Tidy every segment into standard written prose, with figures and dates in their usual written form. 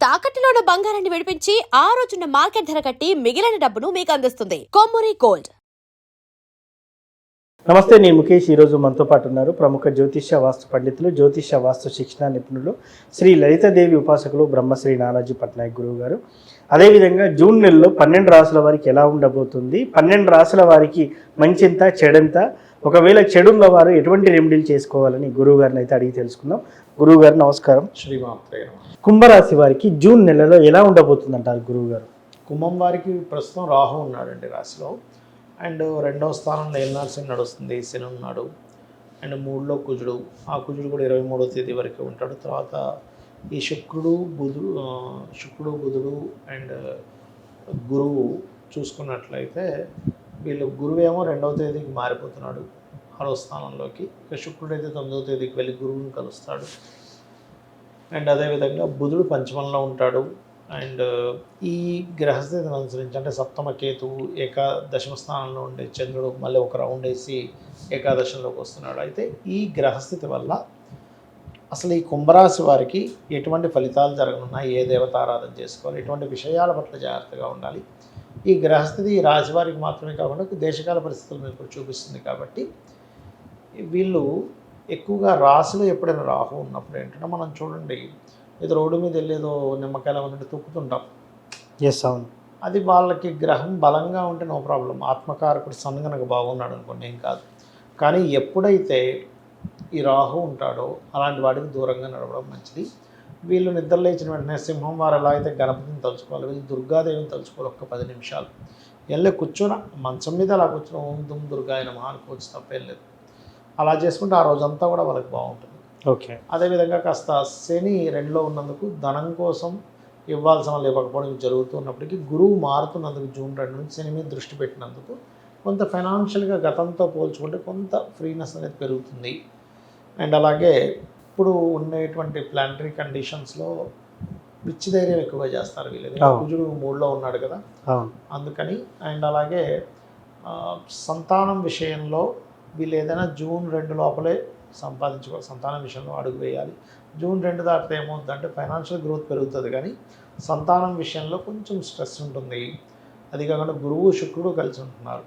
తాకట్టులో ఉన్న బంగారాన్ని విడిపించి ఆ రోజున్న మార్కెట్ ధర కట్టి మిగిలిన డబ్బును మీకు అందిస్తుంది కొమ్మూరి గోల్డ్. నమస్తే, నేను ముఖేష్. ఈరోజు మనతో పాటు ఉన్నారు ప్రముఖ జ్యోతిష్య వాస్తు పండితులు, జ్యోతిష్య వాస్తు శిక్షణ నిపుణులు, శ్రీ లలితాదేవి ఉపాసకులు బ్రహ్మశ్రీ నానాజీ పట్నాయక్ గురువు గారు. అదేవిధంగా జూన్ నెలలో 12 రాసుల వారికి ఎలా ఉండబోతుంది, 12 రాసుల వారికి మంచింత చెడంత, ఒకవేళ చెడున్న వారు ఎటువంటి రెమెడీలు చేసుకోవాలని గురువు గారిని అయితే అడిగి తెలుసుకుందాం. గురువు గారు నమస్కారం. శ్రీమాత్రేయ. కుంభరాశి వారికి జూన్ నెలలో ఎలా ఉండబోతుంది అంటారు గురువు గారు? కుంభం వారికి ప్రస్తుతం రాహు ఉన్నాడండి రాశిలో. అండ్ 2వ స్థానంలో ఏలినాటి నడుస్తుంది, శని ఉన్నాడు. అండ్ 3లో కుజుడు, ఆ కుజుడు కూడా 23వ తేదీ వరకు ఉంటాడు. తర్వాత ఈ శుక్రుడు బుధుడు అండ్ గురువు చూసుకున్నట్లయితే వీళ్ళు గురువు ఏమో 2వ తేదీకి మారిపోతున్నాడు 6వ స్థానంలోకి. ఇక శుక్రుడు అయితే 9వ తేదీకి వెళ్ళి గురువుని కలుస్తాడు. అండ్ అదేవిధంగా బుధుడు పంచమంలో ఉంటాడు. అండ్ ఈ గ్రహస్థితిని అనుసరించి అంటే సప్తమ కేతువు దశమ స్థానంలో ఉండే చంద్రుడు మళ్ళీ ఒక రౌండ్ వేసి ఏకాదశంలోకి వస్తున్నాడు. అయితే ఈ గ్రహస్థితి వల్ల అసలు ఈ కుంభరాశి వారికి ఎటువంటి ఫలితాలు జరగనున్నాయి, ఏ దేవతారాధన చేసుకోవాలి, ఎటువంటి విషయాల పట్ల జాగ్రత్తగా ఉండాలి, ఈ గ్రహస్థితి ఈ రాశి వారికి మాత్రమే కాకుండా దేశకాల పరిస్థితులు మీకు చూపిస్తుంది. కాబట్టి వీళ్ళు ఎక్కువగా రాశిలో ఎప్పుడైనా రాహు ఉన్నప్పుడు ఏంటంటే మనం చూడండి, ఏదో రోడ్డు మీద వెళ్ళేదో నిమ్మకాయలు ఉన్నట్టు తొక్కుతుంటాం. ఎస్, అవును. అది వాళ్ళకి గ్రహం బలంగా ఉంటే నో ప్రాబ్లం, ఆత్మకారకుడు సన్నగనక బాగున్నాడు అనుకోండి, ఏం కాదు. కానీ ఎప్పుడైతే ఈ రాహు ఉంటాడో అలాంటి వాటికి దూరంగా నడవడం మంచిది. వీళ్ళు నిద్ర లేచిన వెంటనే సింహం వారు ఎలా అయితే గణపతిని తలుచుకోవాలి, వీళ్ళు దుర్గాదేవిని తలుచుకోవాలి. ఒక్క 10 నిమిషాలు వెళ్ళి కూర్చొని మంచం మీద అలా కూర్చొని ఓం దుమ్ దుర్గాయ నమః అనుకోవచ్చు, తప్పేం లేదు. అలా చేసుకుంటే ఆ రోజంతా కూడా వాళ్ళకి బాగుంటుంది. ఓకే. అదేవిధంగా కాస్త శని 2లో ఉన్నందుకు ధనం కోసం ఇవ్వాల్సిన వాళ్ళు ఇవ్వకపోవడం జరుగుతున్నప్పటికీ గురువు మారుతున్నందుకు జూన్ 2 నుంచి శని మీద దృష్టి పెట్టినందుకు కొంత ఫైనాన్షియల్గా గతంతో పోల్చుకుంటే కొంత ఫ్రీనెస్ అనేది పెరుగుతుంది. అండ్ అలాగే ఇప్పుడు ఉండేటువంటి ప్లానటరీ కండిషన్స్లో పిచ్చి ధైర్యం ఎక్కువగా చేస్తారు వీళ్ళు. కుజుడు 3లో ఉన్నాడు కదా, అందుకని. అండ్ అలాగే సంతానం విషయంలో వీళ్ళు ఏదైనా జూన్ 2 లోపలే సంపాదించుకోవాలి, సంతానం విషయంలో అడుగు వేయాలి. జూన్ 2 దాటితే ఏమవుతుందంటే ఫైనాన్షియల్ గ్రోత్ పెరుగుతుంది, కానీ సంతానం విషయంలో కొంచెం స్ట్రెస్ ఉంటుంది. అది కాకుండా గురువు శుక్రుడు కలిసి ఉంటున్నారు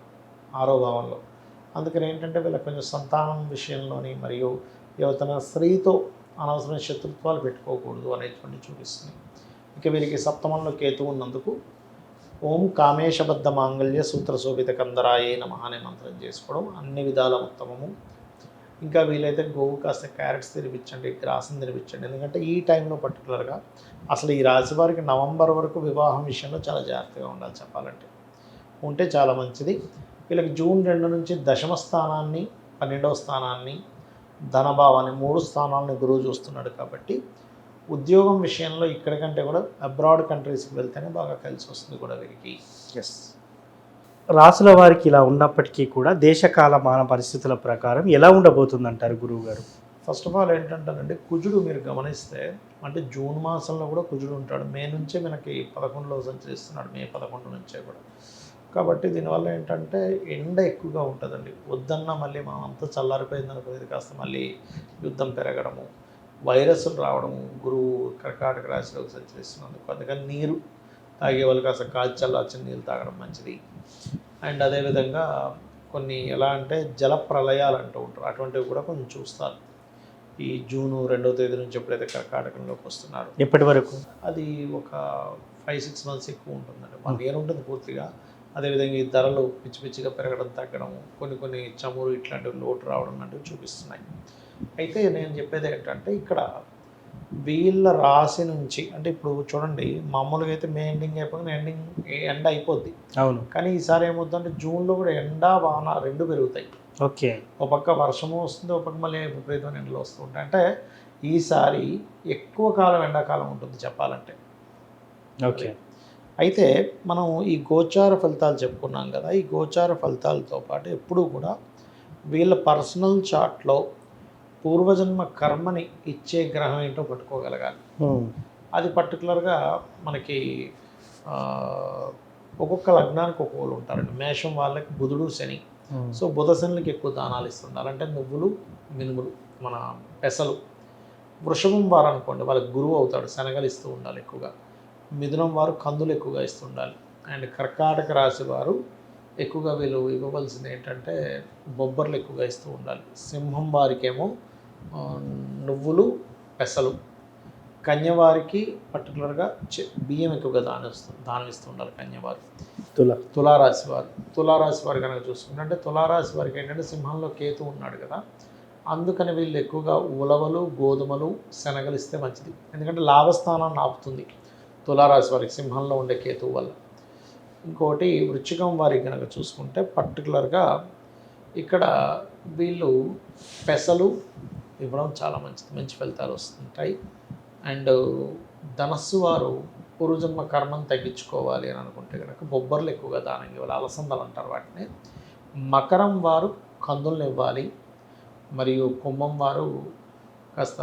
6వ భావంలో. అందుకని ఏంటంటే వీళ్ళకి కొంచెం సంతానం విషయంలోని మరియు ఎవరైనా స్త్రీతో అనవసరమైన శత్రుత్వాలు పెట్టుకోకూడదు అనేటువంటి చూపిస్తుంది. ఇక వీరికి సప్తమంలో కేతు ఉన్నందుకు ఓం కామేశబద్ధ మాంగళ్య సూత్ర శోభిత కందరాయే నమః అనే మంత్రం చేసుకోవడం అన్ని విధాల ఉత్తమము. ఇంకా వీలైతే గోవు కాస్త క్యారెట్స్ తినిపించండి, గ్రాసం తినిపించండి. ఎందుకంటే ఈ టైంలో పర్టికులర్గా అసలు ఈ రాశి వారికి నవంబర్ వరకు వివాహం విషయంలో చాలా జాగ్రత్తగా ఉండాలి, చెప్పాలంటే ఉంటే చాలా మంచిది. వీళ్ళకి జూన్ 2 నుంచి దశమ స్థానాన్ని, 12వ స్థానాన్ని, ధనభావాన్ని, 3 స్థానాలని గురువు చూస్తున్నాడు. కాబట్టి ఉద్యోగం విషయంలో ఇక్కడికంటే కూడా అబ్రాడ్ కంట్రీస్కి వెళ్తేనే బాగా కలిసి వస్తుంది కూడా వీరికి. ఎస్. రాసుల వారికి ఇలా ఉన్నప్పటికీ కూడా దేశకాల మాన పరిస్థితుల ప్రకారం ఎలా ఉండబోతుంది అంటారు గురువు గారు? ఫస్ట్ ఆఫ్ ఆల్ ఏంటంటారంటే కుజుడు మీరు గమనిస్తే అంటే జూన్ మాసంలో కూడా కుజుడు ఉంటాడు. మే నుంచే మనకి 11లో సంచరిస్తున్నాడు, మే 11 నుంచే కూడా. కాబట్టి దీనివల్ల ఏంటంటే ఎండ ఎక్కువగా ఉంటుందండి. వద్దన్నా మళ్ళీ మనం అంతా చల్లారిపోయింది అనుకునేది కాస్త మళ్ళీ యుద్ధం పెరగడము, వైరస్లు రావడము, గురువు కర్కాటక రాశిలోకి సంచరిస్తున్నందుకు. అందుకని నీరు తాగే వాళ్ళు కాస్త కాల్చల్లార్చిన నీళ్ళు తాగడం మంచిది. అండ్ అదేవిధంగా కొన్ని ఎలా అంటే జల ప్రళయాలు అంటూ ఉంటారు, అటువంటివి కూడా కొంచెం చూస్తారు. ఈ జూన్ 2వ తేదీ నుంచి ఎప్పుడైతే కర్కాటకంలోకి వస్తున్నారు ఎప్పటి వరకు అది ఒక 5-6 మంత్స్ ఎక్కువ ఉంటుందండి, 1 ఇయర్ ఉంటుంది పూర్తిగా. అదేవిధంగా ఈ ధరలు పిచ్చి పిచ్చిగా పెరగడం, తగ్గడము, కొన్ని చమురు ఇట్లాంటివి లోటు రావడం లాంటివి చూపిస్తున్నాయి. అయితే నేను చెప్పేది ఏంటంటే ఇక్కడ వీళ్ళ రాశి నుంచి అంటే ఇప్పుడు చూడండి, మామూలుగా అయితే మే ఎండింగ్ అయిపోయిన ఎండ అయిపోద్ది. అవును. కానీ ఈసారి ఏమవుతుందంటే జూన్లో కూడా ఎండ వాన 2 పెరుగుతాయి. ఓకే. ఒక పక్క వర్షము వస్తుంది, ఒక పక్క మళ్ళీ విపరీతమైన ఎండలు వస్తూ ఉంటాయి. అంటే ఈసారి ఎక్కువ కాలం ఎండాకాలం ఉంటుంది చెప్పాలంటే. ఓకే. అయితే మనం ఈ గోచార ఫలితాలు చెప్పుకున్నాం కదా, ఈ గోచార ఫలితాలతో పాటు ఎప్పుడూ కూడా వీళ్ళ పర్సనల్ చార్ట్లో పూర్వజన్మ కర్మని ఇచ్చే గ్రహం ఏంటో పట్టుకోగలగాలి. అది పర్టికులర్గా మనకి ఒక్కొక్క లగ్నానికి ఒక్కొక్కరు ఉంటారండి. మేషం వాళ్ళకి బుధుడు శని. సో బుధ శనులకి ఎక్కువ దానాలు ఇస్తుండాలి. అంటే నువ్వులు, మినుములు, మన పెసలు, వృషభం వారు అనుకోండి వాళ్ళకి గురువు అవుతాడు, శనగలు ఇస్తూ ఉండాలి ఎక్కువగా. మిథునం వారు కందులు ఎక్కువగా ఇస్తూ ఉండాలి. అండ్ కర్కాటక రాశి వారు ఎక్కువగా వీళ్ళు ఇవ్వవలసింది ఏంటంటే బొబ్బర్లు ఎక్కువగా ఇస్తూ ఉండాలి. సింహం వారికేమో నువ్వులు, పెసలు. కన్యవారికి పర్టికులర్గా బియ్యం ఎక్కువగా దానం ఇస్తూ ఉండాలి కన్యవారు. తులారాశి వారు కనుక చూసుకుంటే, అంటే తులారాశి వారికి ఏంటంటే సింహంలో కేతు ఉన్నాడు కదా, అందుకని వీళ్ళు ఎక్కువగా ఉలవలు, గోధుమలు, శనగలు ఇస్తే మంచిది. ఎందుకంటే లాభస్థానాన్ని ఆపుతుంది తులారాశి వారికి సింహంలో ఉండే కేతువు వల్ల. ఇంకోటి వృశ్చికం వారికి కనుక చూసుకుంటే పర్టికులర్గా ఇక్కడ వీళ్ళు పెసలు ఇవ్వడం చాలా మంచిది, మంచి ఫలితాలు వస్తుంటాయి. అండ్ ధనస్సు వారు పూర్వజన్మ కర్మను తగ్గించుకోవాలి అని అనుకుంటే కనుక బొబ్బర్లు ఎక్కువగా దానం ఇవ్వాలి, అలసందలు అంటారు వాటిని. మకరం వారు కందులను ఇవ్వాలి, మరియు కుంభం వారు కాస్త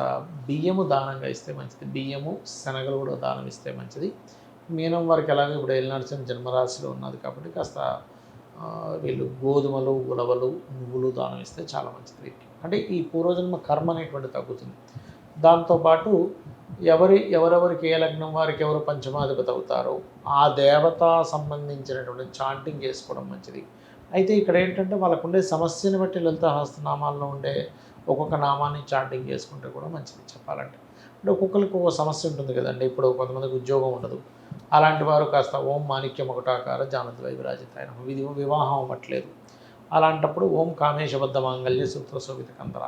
బియ్యము దానంగా ఇస్తే మంచిది, బియ్యము శనగలు కూడా దానం ఇస్తే మంచిది. మీనం వారికి ఎలాగో ఇప్పుడు ఏలినాటి జన్మరాశిలో ఉన్నది కాబట్టి కాస్త వీళ్ళు గోధుమలు, ఉలవలు, నువ్వులు దానం ఇస్తే చాలా మంచిది వీరికి. అంటే ఈ పూర్వజన్మ కర్మ అనేటువంటి తగ్గుతుంది. దాంతోపాటు ఎవరెవరికి ఏ లగ్నం వారికి ఎవరు పంచమాధిపతి అవుతారో ఆ దేవత సంబంధించినటువంటి చాంటింగ్ చేసుకోవడం మంచిది. అయితే ఇక్కడ ఏంటంటే వాళ్ళకు ఉండే సమస్యను బట్టి లలిత సహస్రనామాల్లో ఉండే ఒక్కొక్క నామాన్ని చాంటింగ్ చేసుకుంటే కూడా మంచిది చెప్పాలంటే. అంటే ఒక్కొక్కరికి ఒక సమస్య ఉంటుంది కదండి. ఇప్పుడు కొంతమందికి ఉద్యోగం ఉండదు, అలాంటి వారు కాస్త ఓం మాణిక్యం ఒకటాకార జానద్వై విరాజితాయన, వివాహం అవ్వట్లేదు, అలాంటప్పుడు ఓం కామేశబద్ధ మాంగళ్య సూత్ర శోభిత కందర,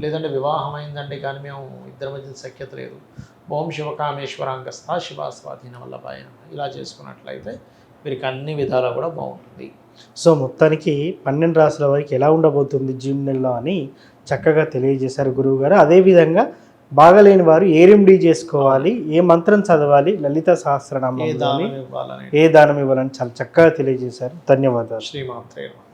లేదంటే వివాహం అయిందండి కానీ మేము ఇద్దరి మధ్య సఖ్యత లేదు, ఓం శివకామేశ్వరాంగస్థ శివాస్వాధీన వల్లభాయ, ఇలా చేసుకున్నట్లయితే వీరికి అన్ని విధాలా కూడా బాగుంటుంది. సో మొత్తానికి 12 రాశుల వారికి ఎలా ఉండబోతుంది జూన్ నెలలో అని చక్కగా తెలియజేశారు గురువు గారు. అదేవిధంగా బాగలేని వారు ఏ రెమెడీ చేసుకోవాలి, ఏ మంత్రం చదవాలి, లలిత సహస్రనామం ఏ దానం ఇవ్వాలని చాలా చక్కగా తెలియజేశారు. ధన్యవాదాలు. శ్రీమాత్రే నమః.